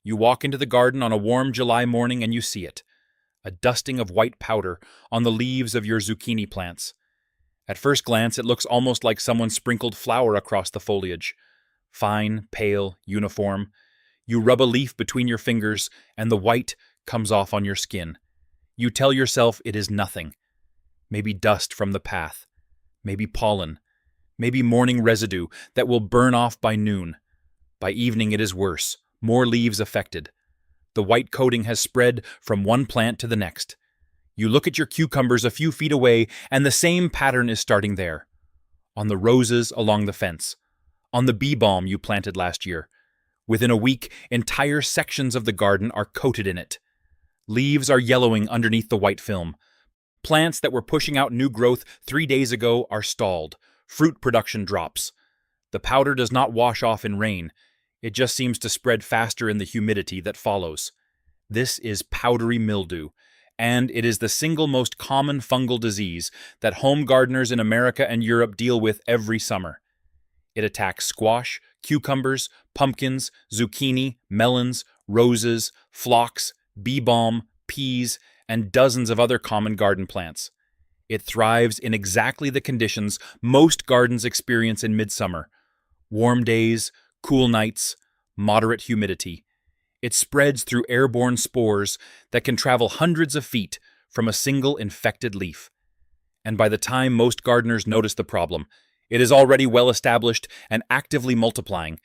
You walk into the garden on a warm July morning and you see it. A dusting of white powder on the leaves of your zucchini plants. At first glance, it looks almost like someone sprinkled flour across the foliage. Fine, pale, uniform. You rub a leaf between your fingers, and the white comes off on your skin. You tell yourself it is nothing. Maybe dust from the path. Maybe pollen. Maybe morning residue that will burn off by noon. By evening it is worse. More leaves affected. The white coating has spread from one plant to the next. You look at your cucumbers a few feet away, and the same pattern is starting there. On the roses along the fence. On the bee balm you planted last year. Within a week, entire sections of the garden are coated in it. Leaves are yellowing underneath the white film. Plants that were pushing out new growth 3 days ago are stalled. Fruit production drops. The powder does not wash off in rain. It just seems to spread faster in the humidity that follows. This is powdery mildew, and it is the single most common fungal disease that home gardeners in America and Europe deal with every summer. It attacks squash, cucumbers, pumpkins, zucchini, melons, roses, phlox, bee balm, peas, and dozens of other common garden plants. It thrives in exactly the conditions most gardens experience in midsummer. Warm days, cool nights, moderate humidity. It spreads through airborne spores that can travel hundreds of feet from a single infected leaf. And by the time most gardeners notice the problem, it is already well established and actively multiplying.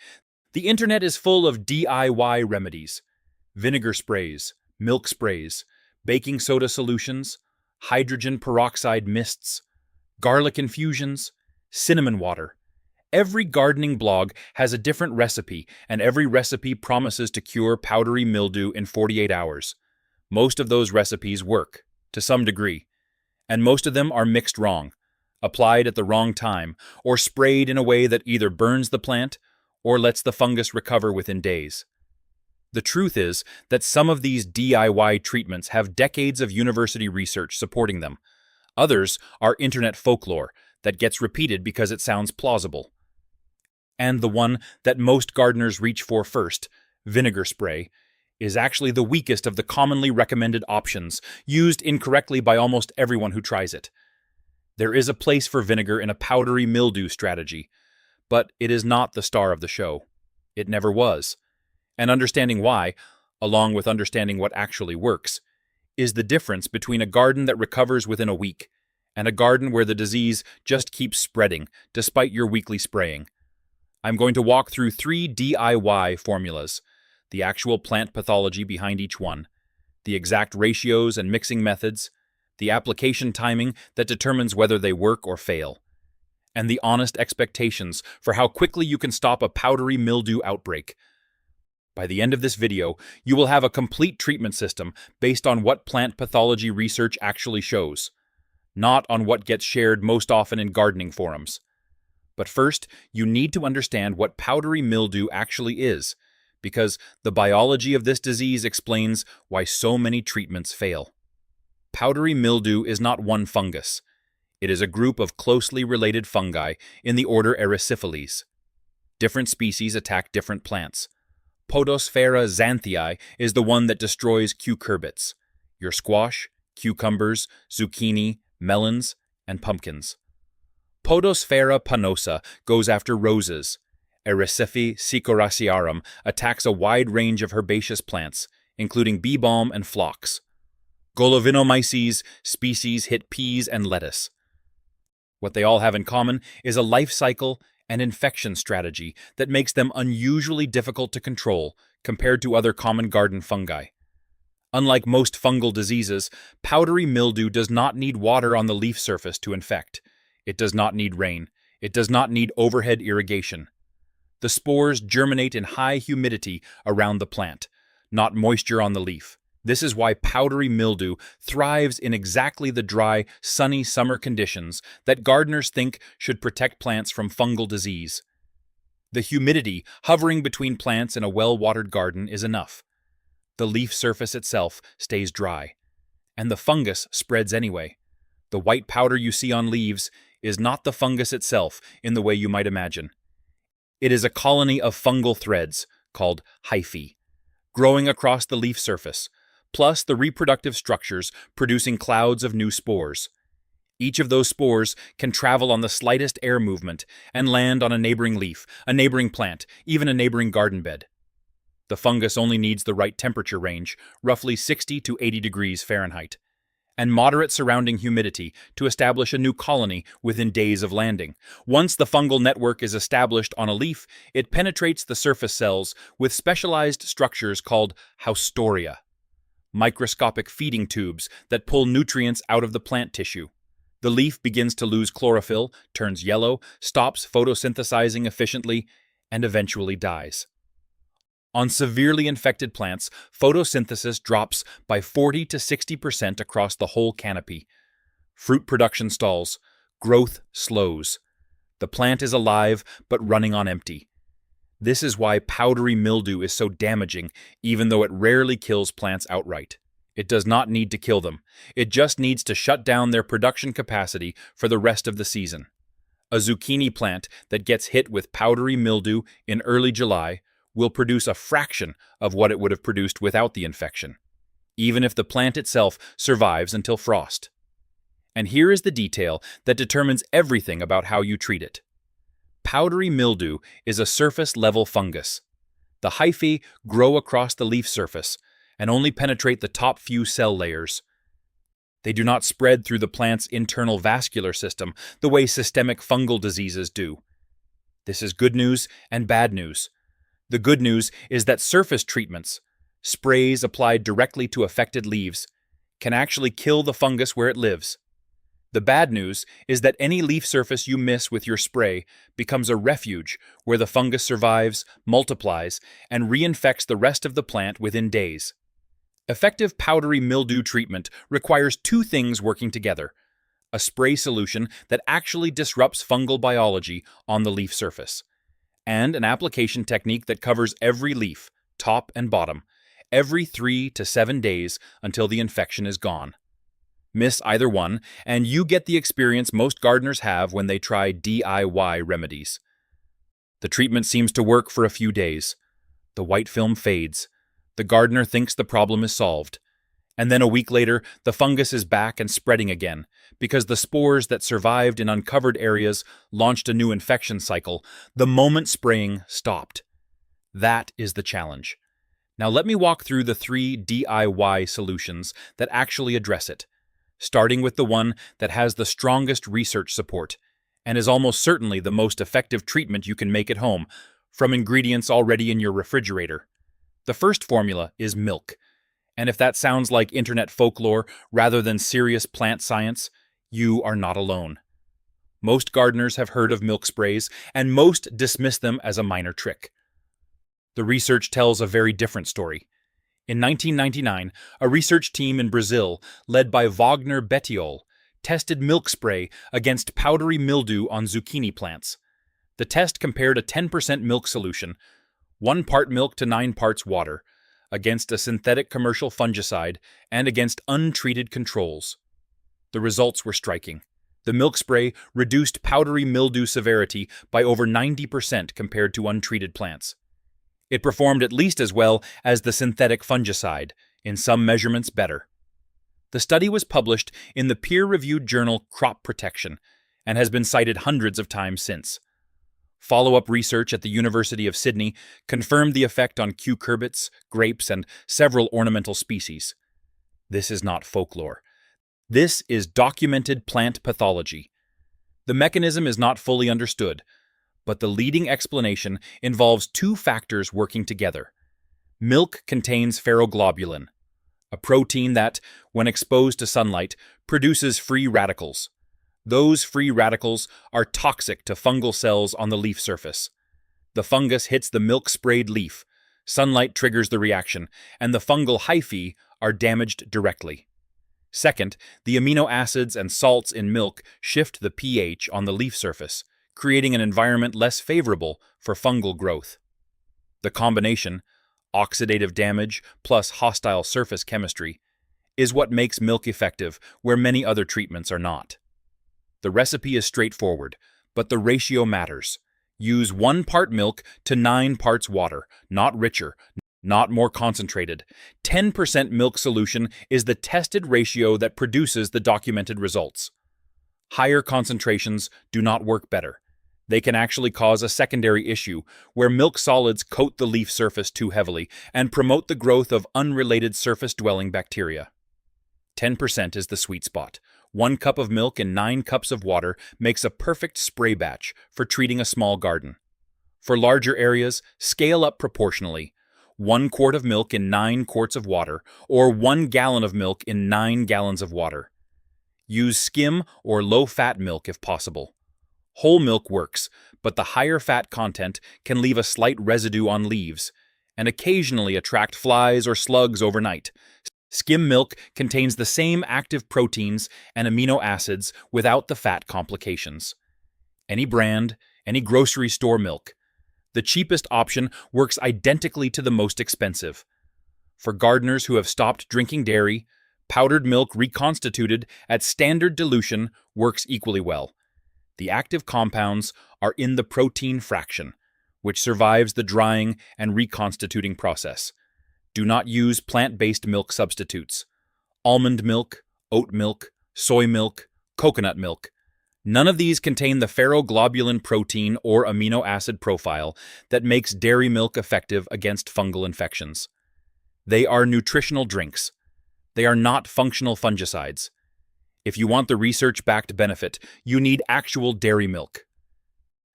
The internet is full of DIY remedies. Vinegar sprays, milk sprays, baking soda solutions, hydrogen peroxide mists, garlic infusions, cinnamon water. Every gardening blog has a different recipe, and every recipe promises to cure powdery mildew in 48 hours. Most of those recipes work, to some degree, and most of them are mixed wrong, applied at the wrong time, or sprayed in a way that either burns the plant or lets the fungus recover within days. The truth is that some of these DIY treatments have decades of university research supporting them. Others are internet folklore that gets repeated because it sounds plausible. And the one that most gardeners reach for first, vinegar spray, is actually the weakest of the commonly recommended options, used incorrectly by almost everyone who tries it. There is a place for vinegar in a powdery mildew strategy, but it is not the star of the show. It never was. And understanding why, along with understanding what actually works, is the difference between a garden that recovers within a week and a garden where the disease just keeps spreading despite your weekly spraying. I'm going to walk through 3 DIY formulas, the actual plant pathology behind each one, the exact ratios and mixing methods, the application timing that determines whether they work or fail, and the honest expectations for how quickly you can stop a powdery mildew outbreak. By the end of this video, you will have a complete treatment system based on what plant pathology research actually shows, not on what gets shared most often in gardening forums. But first, you need to understand what powdery mildew actually is, because the biology of this disease explains why so many treatments fail. Powdery mildew is not one fungus. It is a group of closely related fungi in the order Erysipelas. Different species attack different plants. Podosphaera xanthii is the one that destroys cucurbits, your squash, cucumbers, zucchini, melons, and pumpkins. Podosphaera panosa goes after roses. Erysippe cicoracearum attacks a wide range of herbaceous plants, including bee balm and phlox. Golovinomyces species hit peas and lettuce. What they all have in common is a life cycle and infection strategy that makes them unusually difficult to control compared to other common garden fungi. Unlike most fungal diseases, powdery mildew does not need water on the leaf surface to infect. It does not need rain. It does not need overhead irrigation. The spores germinate in high humidity around the plant, not moisture on the leaf. This is why powdery mildew thrives in exactly the dry, sunny summer conditions that gardeners think should protect plants from fungal disease. The humidity hovering between plants in a well-watered garden is enough. The leaf surface itself stays dry, and the fungus spreads anyway. The white powder you see on leaves is not the fungus itself in the way you might imagine. It is a colony of fungal threads called hyphae. growing across the leaf surface, plus the reproductive structures producing clouds of new spores. Each of those spores can travel on the slightest air movement and land on a neighboring leaf, a neighboring plant, even a neighboring garden bed. The fungus only needs the right temperature range, roughly 60 to 80 degrees Fahrenheit, and moderate surrounding humidity to establish a new colony within days of landing. Once the fungal network is established on a leaf, it penetrates the surface cells with specialized structures called haustoria, microscopic feeding tubes that pull nutrients out of the plant tissue. The leaf begins to lose chlorophyll, turns yellow, stops photosynthesizing efficiently, and eventually dies. On severely infected plants, photosynthesis drops by 40 to 60% across the whole canopy. Fruit production stalls. Growth slows. The plant is alive, but running on empty. This is why powdery mildew is so damaging, even though it rarely kills plants outright. It does not need to kill them. It just needs to shut down their production capacity for the rest of the season. A zucchini plant that gets hit with powdery mildew in early July will produce a fraction of what it would have produced without the infection, even if the plant itself survives until frost. And here is the detail that determines everything about how you treat it. Powdery mildew is a surface-level fungus. The hyphae grow across the leaf surface and only penetrate the top few cell layers. They do not spread through the plant's internal vascular system the way systemic fungal diseases do. This is good news and bad news. The good news is that surface treatments, sprays applied directly to affected leaves, can actually kill the fungus where it lives. The bad news is that any leaf surface you miss with your spray becomes a refuge where the fungus survives, multiplies, and reinfects the rest of the plant within days. Effective powdery mildew treatment requires two things working together: a spray solution that actually disrupts fungal biology on the leaf surface, and an application technique that covers every leaf, top and bottom, every 3 to 7 days until the infection is gone. Miss either one, and you get the experience most gardeners have when they try DIY remedies. The treatment seems to work for a few days. The white film fades. The gardener thinks the problem is solved. And then a week later, the fungus is back and spreading again, because the spores that survived in uncovered areas launched a new infection cycle the moment spraying stopped. That is the challenge. Now let me walk through the 3 DIY solutions that actually address it, starting with the one that has the strongest research support, and is almost certainly the most effective treatment you can make at home, from ingredients already in your refrigerator. The first formula is milk. And if that sounds like internet folklore rather than serious plant science, you are not alone. Most gardeners have heard of milk sprays, and most dismiss them as a minor trick. The research tells a very different story. In 1999, a research team in Brazil, led by Wagner Bettiol, tested milk spray against powdery mildew on zucchini plants. The test compared a 10% milk solution, 1 part milk to 9 parts water, against a synthetic commercial fungicide and against untreated controls. The results were striking. The milk spray reduced powdery mildew severity by over 90% compared to untreated plants. It performed at least as well as the synthetic fungicide, in some measurements better. The study was published in the peer-reviewed journal Crop Protection and has been cited hundreds of times since. Follow-up research at the University of Sydney confirmed the effect on cucurbits, grapes, and several ornamental species. This is not folklore. This is documented plant pathology. The mechanism is not fully understood, but the leading explanation involves 2 factors working together. Milk contains ferroglobulin, a protein that, when exposed to sunlight, produces free radicals. Those free radicals are toxic to fungal cells on the leaf surface. The fungus hits the milk-sprayed leaf, sunlight triggers the reaction, and the fungal hyphae are damaged directly. Second, the amino acids and salts in milk shift the pH on the leaf surface, creating an environment less favorable for fungal growth. The combination, oxidative damage plus hostile surface chemistry, is what makes milk effective where many other treatments are not. The recipe is straightforward, but the ratio matters. Use 1 part milk to 9 parts water, not richer, not more concentrated. 10% milk solution is the tested ratio that produces the documented results. Higher concentrations do not work better. They can actually cause a secondary issue where milk solids coat the leaf surface too heavily and promote the growth of unrelated surface-dwelling bacteria. 10% is the sweet spot. 1 cup of milk in 9 cups of water makes a perfect spray batch for treating a small garden. For larger areas, scale up proportionally. 1 quart of milk in 9 quarts of water, or 1 gallon of milk in 9 gallons of water. Use skim or low-fat milk if possible. Whole milk works, but the higher fat content can leave a slight residue on leaves, and occasionally attract flies or slugs overnight. Skim milk contains the same active proteins and amino acids without the fat complications. Any brand, any grocery store milk. The cheapest option works identically to the most expensive. For gardeners who have stopped drinking dairy, powdered milk reconstituted at standard dilution works equally well. The active compounds are in the protein fraction, which survives the drying and reconstituting process. Do not use plant-based milk substitutes. Almond milk, oat milk, soy milk, coconut milk. None of these contain the ferroglobulin protein or amino acid profile that makes dairy milk effective against fungal infections. They are nutritional drinks. They are not functional fungicides. If you want the research-backed benefit, you need actual dairy milk.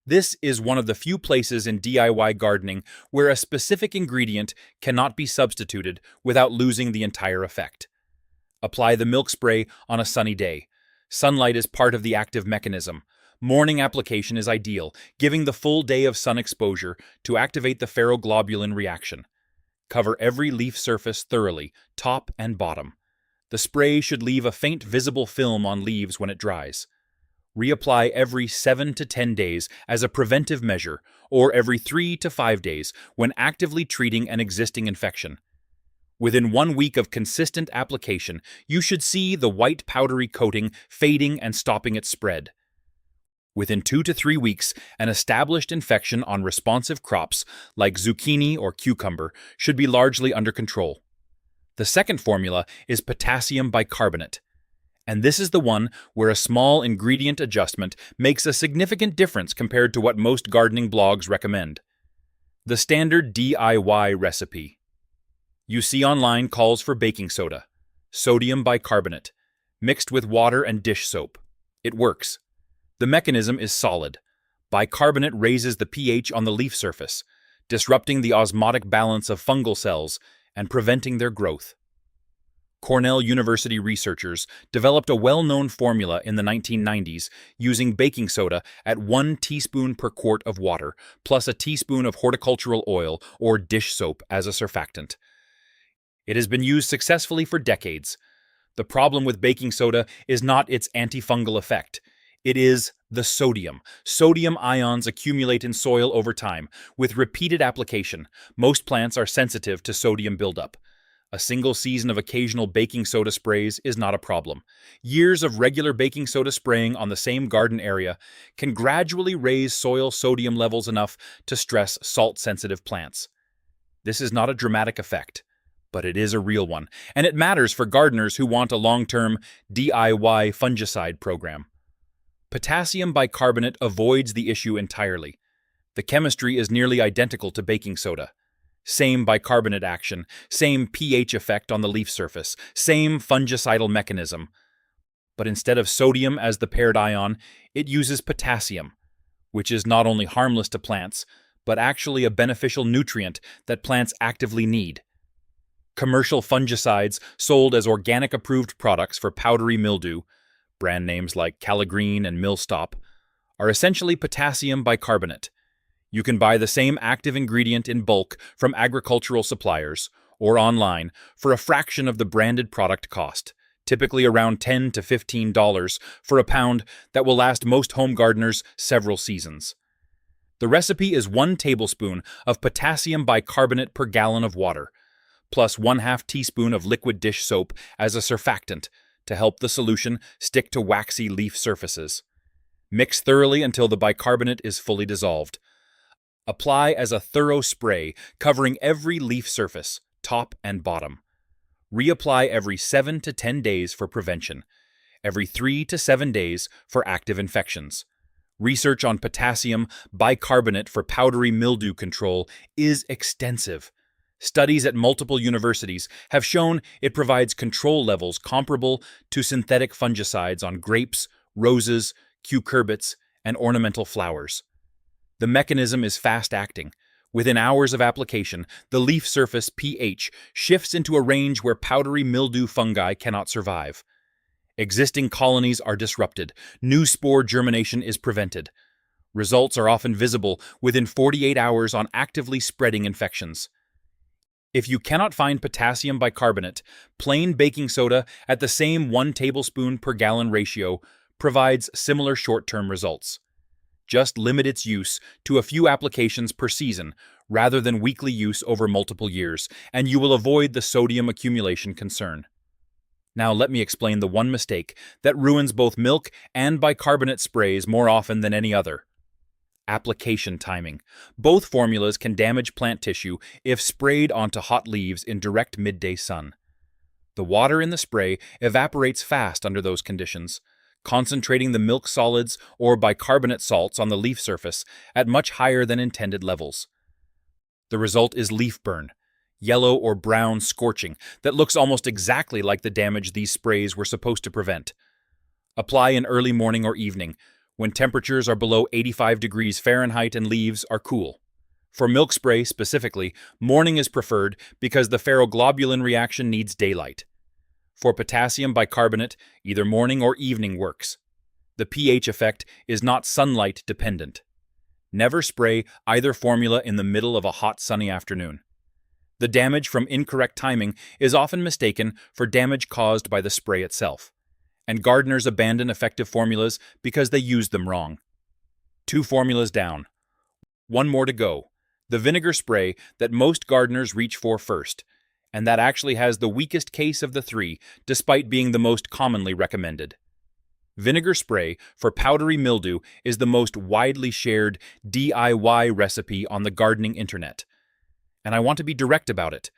This is one of the few places in DIY gardening where a specific ingredient cannot be substituted without losing the entire effect. Apply the milk spray on a sunny day. Sunlight is part of the active mechanism. Morning application is ideal, giving the full day of sun exposure to activate the ferroglobulin reaction. Cover every leaf surface thoroughly, top and bottom. The spray should leave a faint visible film on leaves when it dries. Reapply every 7 to 10 days as a preventive measure, or every 3 to 5 days when actively treating an existing infection. Within 1 week of consistent application, you should see the white powdery coating fading and stopping its spread. Within 2 to 3 weeks, an established infection on responsive crops like zucchini or cucumber should be largely under control. The second formula is potassium bicarbonate, and this is the one where a small ingredient adjustment makes a significant difference compared to what most gardening blogs recommend. The standard DIY recipe. You see online calls for baking soda, sodium bicarbonate, mixed with water and dish soap. It works. The mechanism is solid. Bicarbonate raises the pH on the leaf surface, disrupting the osmotic balance of fungal cells and preventing their growth. Cornell University researchers developed a well-known formula in the 1990s using baking soda at 1 teaspoon per quart of water, plus a teaspoon of horticultural oil or dish soap as a surfactant. It has been used successfully for decades. The problem with baking soda is not its antifungal effect. It is the sodium. Sodium ions accumulate in soil over time. With repeated application, most plants are sensitive to sodium buildup. A single season of occasional baking soda sprays is not a problem. Years of regular baking soda spraying on the same garden area can gradually raise soil sodium levels enough to stress salt-sensitive plants. This is not a dramatic effect, but it is a real one, and it matters for gardeners who want a long-term DIY fungicide program. Potassium bicarbonate avoids the issue entirely. The chemistry is nearly identical to baking soda. Same bicarbonate action, same pH effect on the leaf surface, same fungicidal mechanism. But instead of sodium as the paired ion, it uses potassium, which is not only harmless to plants, but actually a beneficial nutrient that plants actively need. Commercial fungicides sold as organic approved products for powdery mildew, brand names like Caligreen and Millstop, are essentially potassium bicarbonate. You can buy the same active ingredient in bulk from agricultural suppliers or online for a fraction of the branded product cost, typically around $10 to $15 for a pound that will last most home gardeners several seasons. The recipe is 1 tablespoon of potassium bicarbonate per gallon of water, plus 1/2 teaspoon of liquid dish soap as a surfactant to help the solution stick to waxy leaf surfaces. Mix thoroughly until the bicarbonate is fully dissolved. Apply as a thorough spray, covering every leaf surface, top and bottom. Reapply every 7 to 10 days for prevention, every 3 to 7 days for active infections. Research on potassium bicarbonate for powdery mildew control is extensive. Studies at multiple universities have shown it provides control levels comparable to synthetic fungicides on grapes, roses, cucurbits, and ornamental flowers. The mechanism is fast-acting. Within hours of application, the leaf surface pH shifts into a range where powdery mildew fungi cannot survive. Existing colonies are disrupted. New spore germination is prevented. Results are often visible within 48 hours on actively spreading infections. If you cannot find potassium bicarbonate, plain baking soda at the same 1 tablespoon per gallon ratio provides similar short-term results. Just limit its use to a few applications per season rather than weekly use over multiple years, and you will avoid the sodium accumulation concern. Now let me explain the one mistake that ruins both milk and bicarbonate sprays more often than any other. Application timing. Both formulas can damage plant tissue if sprayed onto hot leaves in direct midday sun. The water in the spray evaporates fast under those conditions, concentrating the milk solids or bicarbonate salts on the leaf surface at much higher than intended levels. The result is leaf burn, yellow or brown scorching that looks almost exactly like the damage these sprays were supposed to prevent. Apply in early morning or evening, when temperatures are below 85 degrees Fahrenheit and leaves are cool. For milk spray specifically, morning is preferred because the ferroglobulin reaction needs daylight. For potassium bicarbonate, either morning or evening works. The pH effect is not sunlight dependent. Never spray either formula in the middle of a hot sunny afternoon. The damage from incorrect timing is often mistaken for damage caused by the spray itself, and gardeners abandon effective formulas because they used them wrong. 2 formulas down. 1 more to go. The vinegar spray that most gardeners reach for first, and that actually has the weakest case of the 3, despite being the most commonly recommended. Vinegar spray for powdery mildew is the most widely shared DIY recipe on the gardening internet. And I want to be direct about it.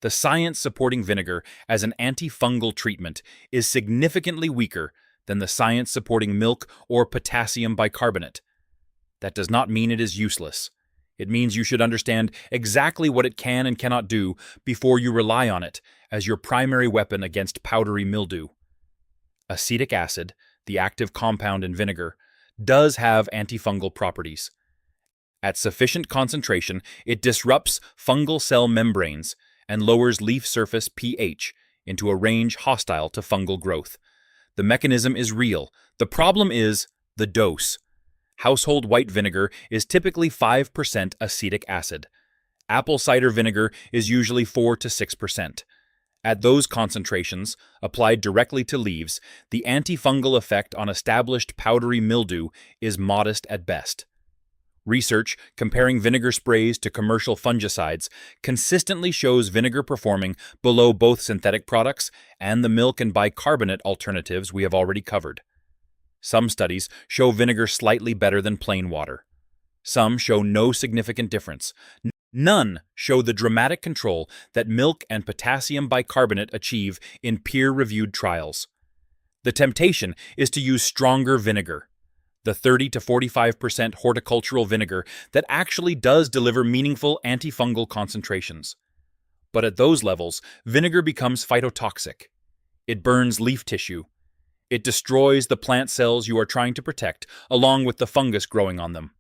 The science supporting vinegar as an antifungal treatment is significantly weaker than the science supporting milk or potassium bicarbonate. That does not mean it is useless. It means you should understand exactly what it can and cannot do before you rely on it as your primary weapon against powdery mildew. Acetic acid, the active compound in vinegar, does have antifungal properties. At sufficient concentration, it disrupts fungal cell membranes and lowers leaf surface pH into a range hostile to fungal growth. The mechanism is real. The problem is the dose. Household white vinegar is typically 5% acetic acid. Apple cider vinegar is usually 4 to 6%. At those concentrations, applied directly to leaves, the antifungal effect on established powdery mildew is modest at best. Research comparing vinegar sprays to commercial fungicides consistently shows vinegar performing below both synthetic products and the milk and bicarbonate alternatives we have already covered. Some studies show vinegar slightly better than plain water. Some show no significant difference. None show the dramatic control that milk and potassium bicarbonate achieve in peer-reviewed trials. The temptation is to use stronger vinegar, the 30 to 45% horticultural vinegar that actually does deliver meaningful antifungal concentrations. But at those levels, vinegar becomes phytotoxic. It burns leaf tissue. It destroys the plant cells you are trying to protect, along with the fungus growing on them.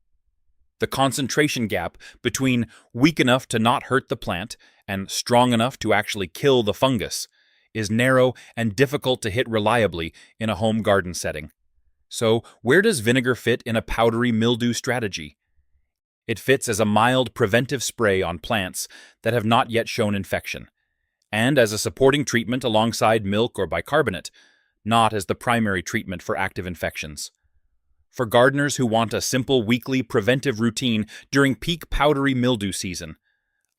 The concentration gap between weak enough to not hurt the plant and strong enough to actually kill the fungus is narrow and difficult to hit reliably in a home garden setting. So, where does vinegar fit in a powdery mildew strategy? It fits as a mild preventive spray on plants that have not yet shown infection, and as a supporting treatment alongside milk or bicarbonate, not as the primary treatment for active infections. For gardeners who want a simple weekly preventive routine during peak powdery mildew season,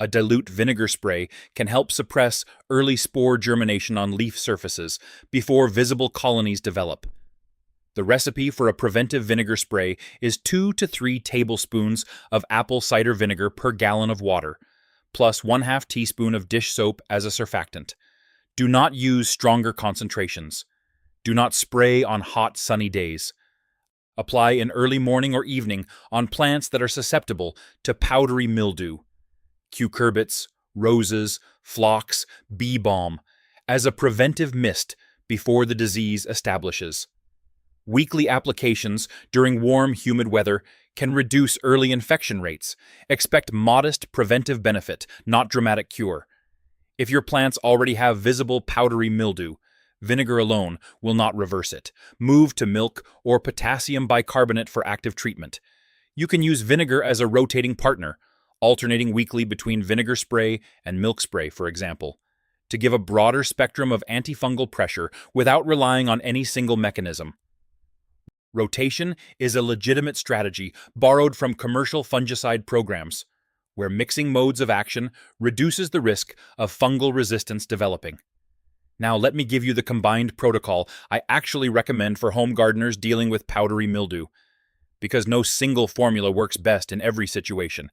a dilute vinegar spray can help suppress early spore germination on leaf surfaces before visible colonies develop. The recipe for a preventive vinegar spray is 2 to 3 tablespoons of apple cider vinegar per gallon of water, plus 1/2 teaspoon of dish soap as a surfactant. Do not use stronger concentrations. Do not spray on hot, sunny days. Apply in early morning or evening on plants that are susceptible to powdery mildew, cucurbits, roses, phlox, bee balm, as a preventive mist before the disease establishes. Weekly applications during warm, humid weather can reduce early infection rates. Expect modest preventive benefit, not dramatic cure. If your plants already have visible powdery mildew, vinegar alone will not reverse it. Move to milk or potassium bicarbonate for active treatment. You can use vinegar as a rotating partner, alternating weekly between vinegar spray and milk spray, for example, to give a broader spectrum of antifungal pressure without relying on any single mechanism. Rotation is a legitimate strategy borrowed from commercial fungicide programs, where mixing modes of action reduces the risk of fungal resistance developing. Now let me give you the combined protocol I actually recommend for home gardeners dealing with powdery mildew, because no single formula works best in every situation,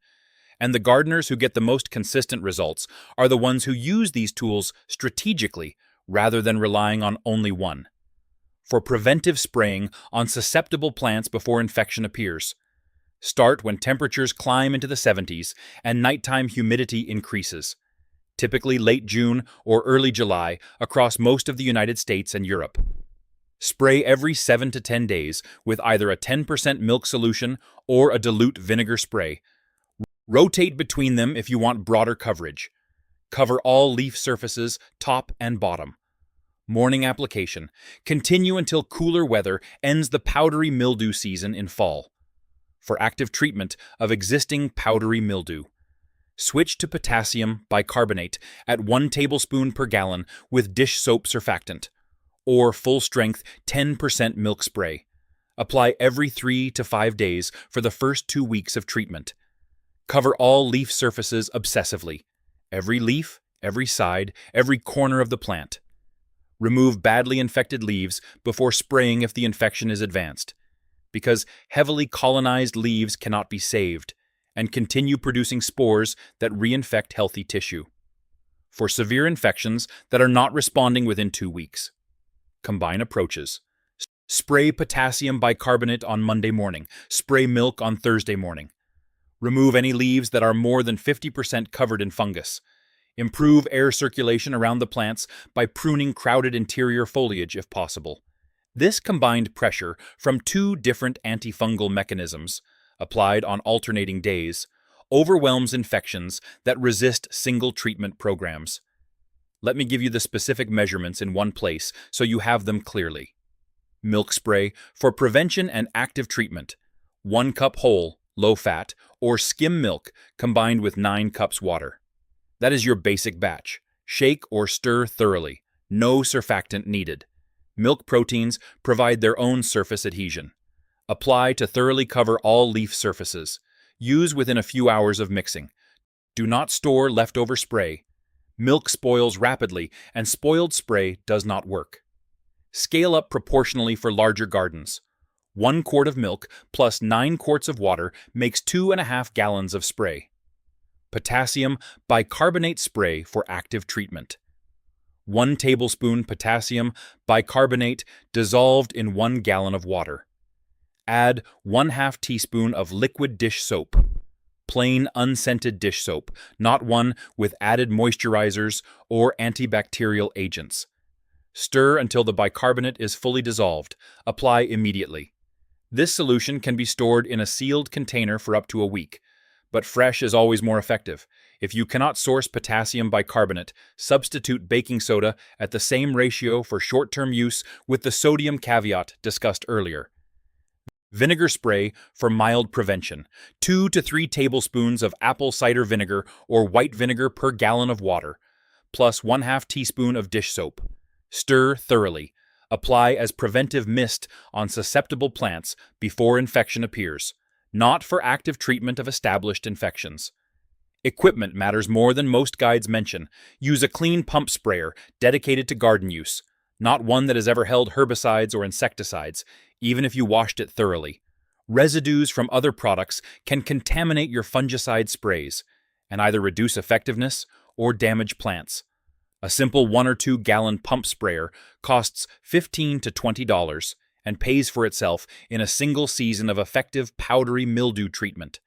and the gardeners who get the most consistent results are the ones who use these tools strategically rather than relying on only one. For preventive spraying on susceptible plants before infection appears, start when temperatures climb into the 70s and nighttime humidity increases, typically late June or early July across most of the United States and Europe. Spray every 7 to 10 days with either a 10% milk solution or a dilute vinegar spray. Rotate between them if you want broader coverage. Cover all leaf surfaces, top and bottom. Morning application. Continue until cooler weather ends the powdery mildew season in fall. For active treatment of existing powdery mildew, switch to potassium bicarbonate at 1 tablespoon per gallon with dish soap surfactant, or full-strength 10% milk spray. Apply every 3 to 5 days for the first 2 weeks of treatment. Cover all leaf surfaces obsessively, every leaf, every side, every corner of the plant. Remove badly infected leaves before spraying if the infection is advanced, because heavily colonized leaves cannot be saved and continue producing spores that reinfect healthy tissue. For severe infections that are not responding within 2 weeks, combine approaches. Spray potassium bicarbonate on Monday morning. Spray milk on Thursday morning. Remove any leaves that are more than 50% covered in fungus. Improve air circulation around the plants by pruning crowded interior foliage if possible. This combined pressure from 2 different antifungal mechanisms, applied on alternating days, overwhelms infections that resist single treatment programs. Let me give you the specific measurements in one place so you have them clearly. Milk spray for prevention and active treatment. 1 cup whole, low-fat, or skim milk combined with 9 cups water. That is your basic batch. Shake or stir thoroughly. No surfactant needed. Milk proteins provide their own surface adhesion. Apply to thoroughly cover all leaf surfaces. Use within a few hours of mixing. Do not store leftover spray. Milk spoils rapidly, and spoiled spray does not work. Scale up proportionally for larger gardens. 1 quart of milk plus 9 quarts of water makes 2.5 gallons of spray. Potassium bicarbonate spray for active treatment. 1 tablespoon potassium bicarbonate dissolved in 1 gallon of water. Add 1/2 teaspoon of liquid dish soap. Plain unscented dish soap, not one with added moisturizers or antibacterial agents. Stir until the bicarbonate is fully dissolved. Apply immediately. This solution can be stored in a sealed container for up to a week, but fresh is always more effective. If you cannot source potassium bicarbonate, substitute baking soda at the same ratio for short-term use with the sodium caveat discussed earlier. Vinegar spray for mild prevention. 2 to 3 tablespoons of apple cider vinegar or white vinegar per gallon of water, plus 1/2 teaspoon of dish soap. Stir thoroughly. Apply as preventive mist on susceptible plants before infection appears, not for active treatment of established infections. Equipment matters more than most guides mention. Use a clean pump sprayer dedicated to garden use, not one that has ever held herbicides or insecticides. even if you washed it thoroughly. Residues from other products can contaminate your fungicide sprays and either reduce effectiveness or damage plants. A simple 1 or 2 gallon pump sprayer costs $15 to $20 and pays for itself in a single season of effective powdery mildew treatment.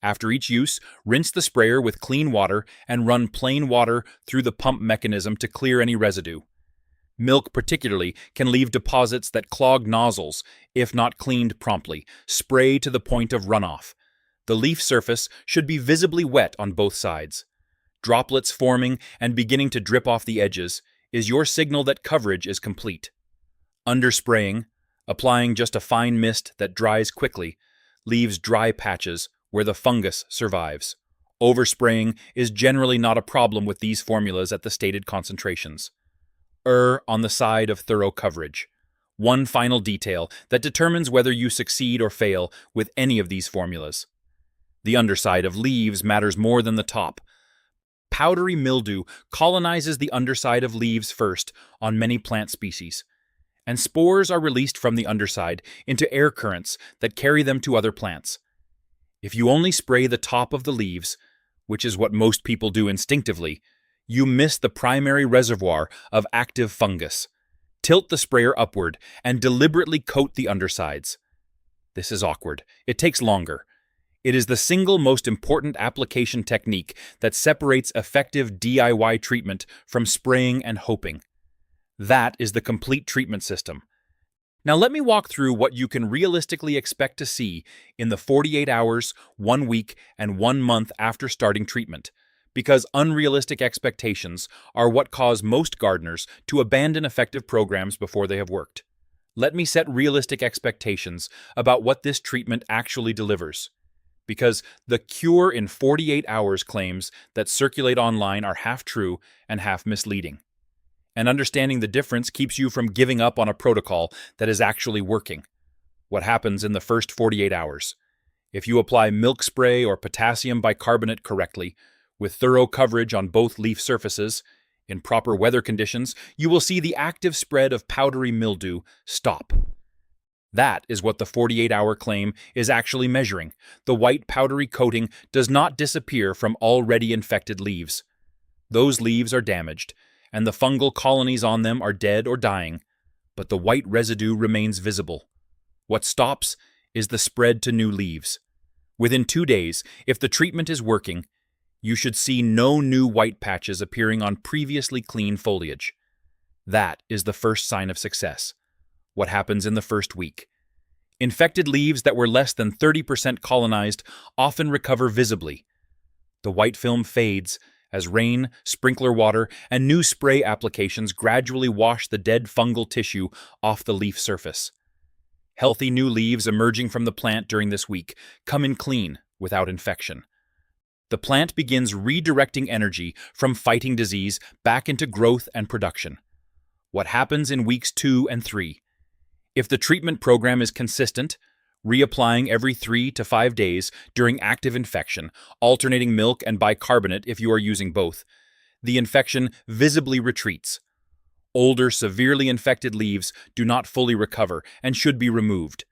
After each use, rinse the sprayer with clean water and run plain water through the pump mechanism to clear any residue. Milk particularly can leave deposits that clog nozzles if not cleaned promptly. Spray to the point of runoff. The leaf surface should be visibly wet on both sides. Droplets forming and beginning to drip off the edges is your signal that coverage is complete. Underspraying, applying just a fine mist that dries quickly, leaves dry patches where the fungus survives. Overspraying is generally not a problem with these formulas at the stated concentrations. Err on the side of thorough coverage. One final detail that determines whether you succeed or fail with any of these formulas. The underside of leaves matters more than the top. Powdery mildew colonizes the underside of leaves first on many plant species, and spores are released from the underside into air currents that carry them to other plants. If you only spray the top of the leaves, which is what most people do instinctively, you miss the primary reservoir of active fungus. Tilt the sprayer upward and deliberately coat the undersides. This is awkward. It takes longer. It is the single most important application technique that separates effective DIY treatment from spraying and hoping. That is the complete treatment system. Now let me walk through what you can realistically expect to see in the 48 hours, 1 week, and 1 month after starting treatment, because unrealistic expectations are what cause most gardeners to abandon effective programs before they have worked. Let me set realistic expectations about what this treatment actually delivers, because the cure in 48 hours claims that circulate online are half true and half misleading. And understanding the difference keeps you from giving up on a protocol that is actually working. What happens in the first 48 hours? If you apply milk spray or potassium bicarbonate correctly, with thorough coverage on both leaf surfaces, in proper weather conditions, you will see the active spread of powdery mildew stop. That is what the 48-hour claim is actually measuring. The white powdery coating does not disappear from already infected leaves. Those leaves are damaged, and the fungal colonies on them are dead or dying, but the white residue remains visible. What stops is the spread to new leaves. Within 2 days, if the treatment is working, you should see no new white patches appearing on previously clean foliage. That is the first sign of success. What happens in the first week? Infected leaves that were less than 30% colonized often recover visibly. The white film fades as rain, sprinkler water, and new spray applications gradually wash the dead fungal tissue off the leaf surface. Healthy new leaves emerging from the plant during this week come in clean, without infection. The plant begins redirecting energy from fighting disease back into growth and production. What happens in weeks 2 and 3? If the treatment program is consistent, reapplying every 3 to 5 days during active infection, alternating milk and bicarbonate if you are using both, the infection visibly retreats. Older, severely infected leaves do not fully recover and should be removed.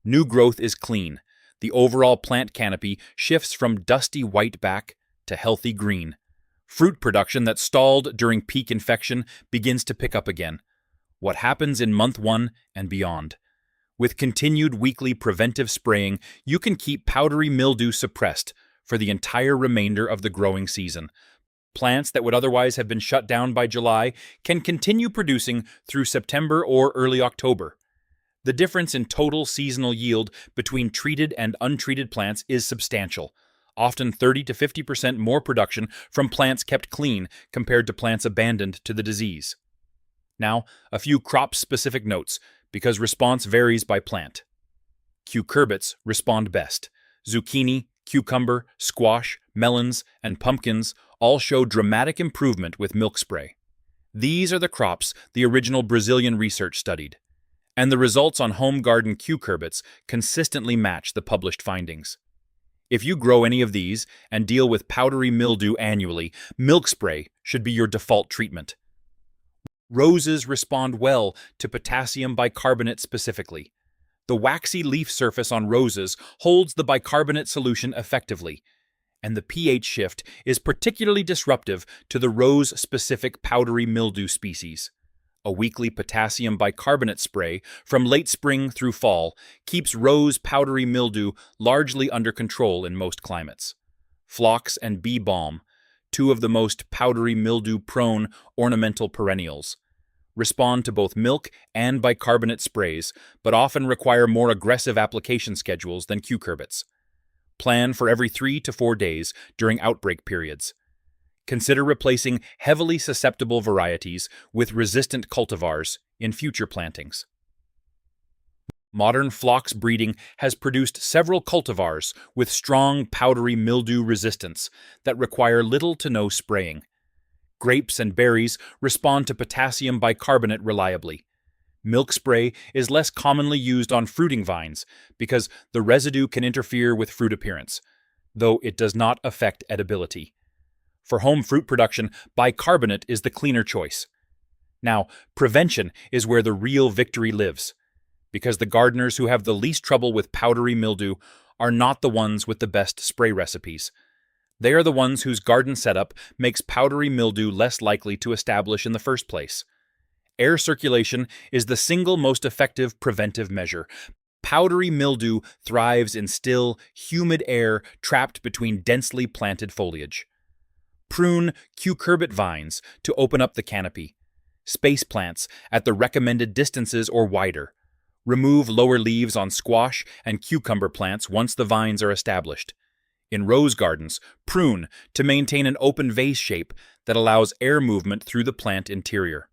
New growth is clean. The overall plant canopy shifts from dusty white back to healthy green. Fruit production that stalled during peak infection begins to pick up again. What happens in month 1 and beyond? With continued weekly preventive spraying, you can keep powdery mildew suppressed for the entire remainder of the growing season. Plants that would otherwise have been shut down by July can continue producing through September or early October. The difference in total seasonal yield between treated and untreated plants is substantial, often 30 to 50% more production from plants kept clean compared to plants abandoned to the disease. Now, a few crop-specific notes, because response varies by plant. Cucurbits respond best. Zucchini, cucumber, squash, melons, and pumpkins all show dramatic improvement with milk spray. These are the crops the original Brazilian research studied, and the results on home garden cucurbits consistently match the published findings. If you grow any of these and deal with powdery mildew annually, milk spray should be your default treatment. Roses respond well to potassium bicarbonate specifically. The waxy leaf surface on roses holds the bicarbonate solution effectively, and the pH shift is particularly disruptive to the rose-specific powdery mildew species. A weekly potassium bicarbonate spray from late spring through fall keeps rose powdery mildew largely under control in most climates. Phlox and bee balm, two of the most powdery mildew-prone ornamental perennials, respond to both milk and bicarbonate sprays, but often require more aggressive application schedules than cucurbits. Plan for every 3 to 4 days during outbreak periods. Consider replacing heavily susceptible varieties with resistant cultivars in future plantings. Modern phlox breeding has produced several cultivars with strong powdery mildew resistance that require little to no spraying. Grapes and berries respond to potassium bicarbonate reliably. Milk spray is less commonly used on fruiting vines because the residue can interfere with fruit appearance, though it does not affect edibility. For home fruit production, bicarbonate is the cleaner choice. Now, prevention is where the real victory lives, because the gardeners who have the least trouble with powdery mildew are not the ones with the best spray recipes. They are the ones whose garden setup makes powdery mildew less likely to establish in the first place. Air circulation is the single most effective preventive measure. Powdery mildew thrives in still, humid air trapped between densely planted foliage. Prune cucurbit vines to open up the canopy. Space plants at the recommended distances or wider. Remove lower leaves on squash and cucumber plants once the vines are established. In rose gardens, prune to maintain an open vase shape that allows air movement through the plant interior.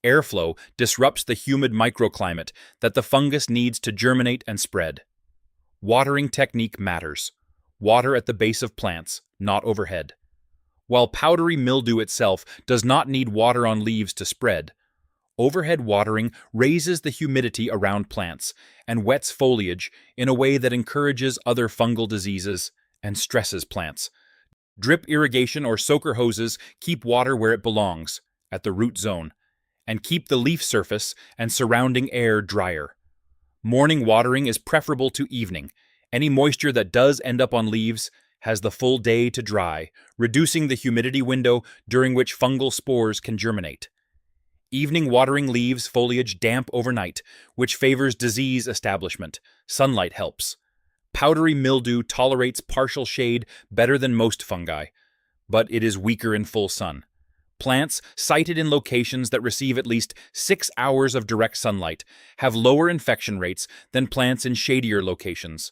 Airflow disrupts the humid microclimate that the fungus needs to germinate and spread. Watering technique matters. Water at the base of plants, not overhead. While powdery mildew itself does not need water on leaves to spread, overhead watering raises the humidity around plants and wets foliage in a way that encourages other fungal diseases and stresses plants. Drip irrigation or soaker hoses keep water where it belongs, at the root zone, and keep the leaf surface and surrounding air drier. Morning watering is preferable to evening. Any moisture that does end up on leaves has the full day to dry, reducing the humidity window during which fungal spores can germinate. Evening watering leaves foliage damp overnight, which favors disease establishment. Sunlight helps. Powdery mildew tolerates partial shade better than most fungi, but it is weaker in full sun. Plants sited in locations that receive at least 6 hours of direct sunlight have lower infection rates than plants in shadier locations.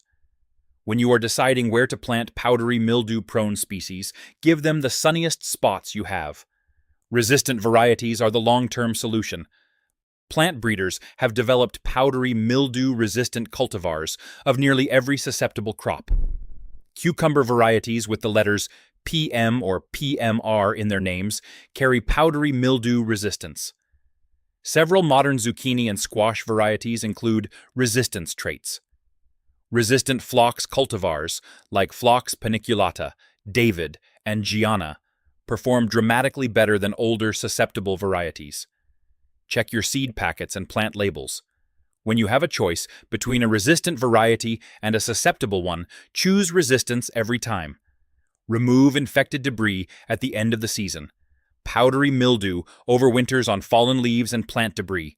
When you are deciding where to plant powdery mildew-prone species, give them the sunniest spots you have. Resistant varieties are the long-term solution. Plant breeders have developed powdery mildew-resistant cultivars of nearly every susceptible crop. Cucumber varieties with the letters PM or PMR in their names carry powdery mildew resistance. Several modern zucchini and squash varieties include resistance traits. Resistant phlox cultivars, like Phlox paniculata, David, and Gianna, perform dramatically better than older susceptible varieties. Check your seed packets and plant labels. When you have a choice between a resistant variety and a susceptible one, choose resistance every time. Remove infected debris at the end of the season. Powdery mildew overwinters on fallen leaves and plant debris,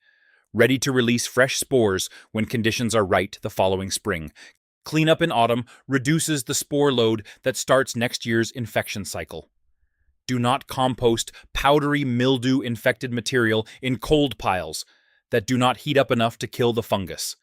ready to release fresh spores when conditions are right the following spring. Cleanup in autumn reduces the spore load that starts next year's infection cycle. Do not compost powdery mildew-infected material in cold piles that do not heat up enough to kill the fungus.